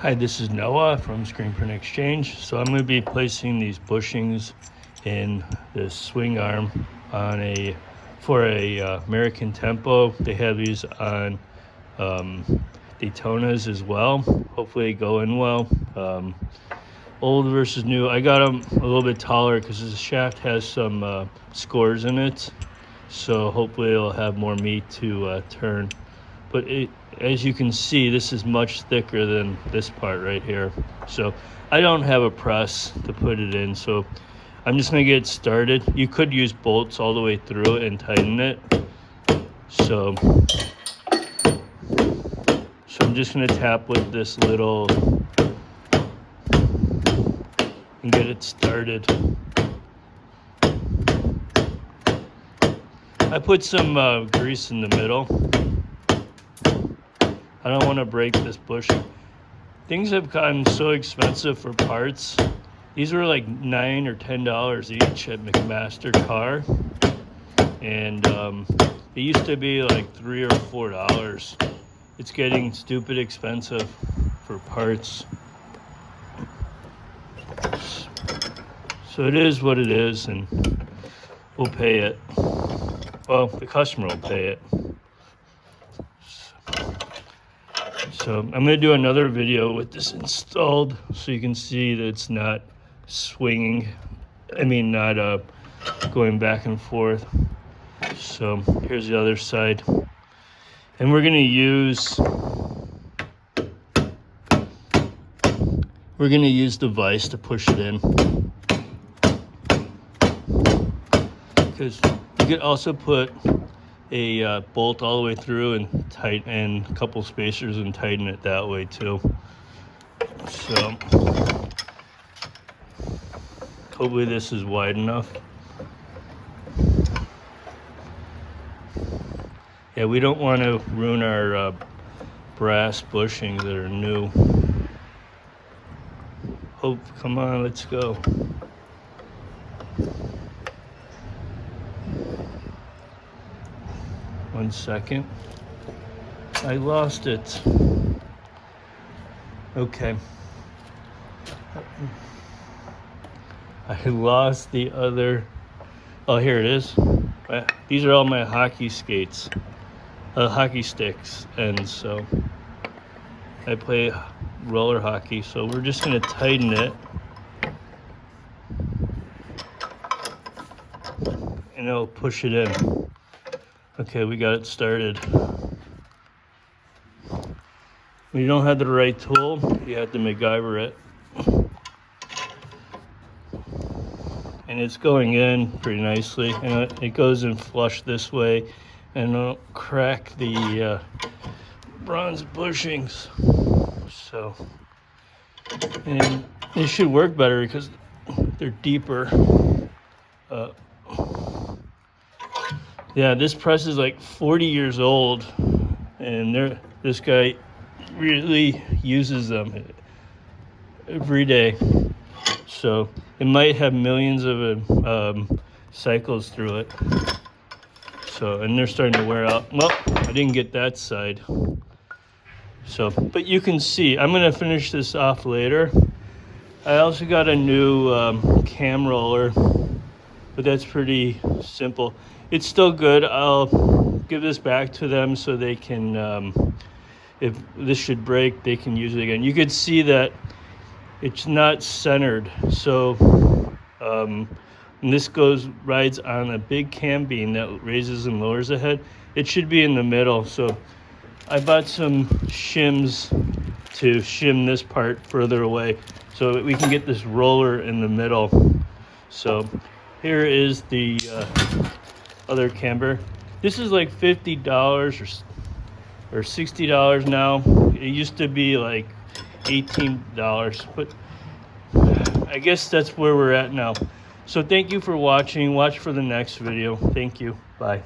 Hi, this is Noah from screenprintexchange. So I'm going to be placing these bushings in the swing arm on for a American Tempo. They have these on Daytonas as well. Hopefully they go in well. Old versus new. I got them a little bit taller because the shaft has some scores in it. So hopefully it'll have more meat to turn. But as you can see, this is much thicker than this part right here. So I don't have a press to put it in, so I'm just gonna get started. You could use bolts all the way through it and tighten it. So I'm just gonna tap with this little and get it started. I put some grease in the middle. I don't want to break this bushing. Things have gotten so expensive for parts. These were like $9 or $10 each at McMaster Car, and it used to be like $3 or $4. It's getting stupid expensive for parts. So it is what it is, and we'll pay it. Well, the customer will pay it. So I'm going to do another video with this installed so you can see that it's not swinging. Not going back and forth. So here's the other side. And we're going to use the vise to push it in. Because you could also put a bolt all the way through and a couple spacers and tighten it that way too. So hopefully this is wide enough. Yeah, we don't want to ruin our brass bushings that are new. Come on, let's go. One second. I lost it. Okay. I lost the other. Oh, here it is. These are all my hockey skates, hockey sticks, and so I play roller hockey. So we're just going to tighten it, and it'll push it in. Okay, we got it started. When you don't have the right tool, you have to MacGyver it. And it's going in pretty nicely. And it goes in flush this way, and it'll crack the bronze bushings. So, and it should work better because they're deeper. Yeah, this press is like 40 years old, and this guy really uses them every day. So it might have millions of cycles through it. So, and they're starting to wear out. Well, I didn't get that side. So, but you can see, I'm going to finish this off later. I also got a new cam roller, but that's pretty simple. It's still good. I'll give this back to them so they can, if this should break, they can use it again. You could see that it's not centered. So and this rides on a big cam beam that raises and lowers the head. It should be in the middle. So I bought some shims to shim this part further away so we can get this roller in the middle. So here is the other camber. This is like $50 or $60 now. It used to be like $18, but I guess that's where we're at now. So thank you for watching. Watch for the next video. Thank you. Bye.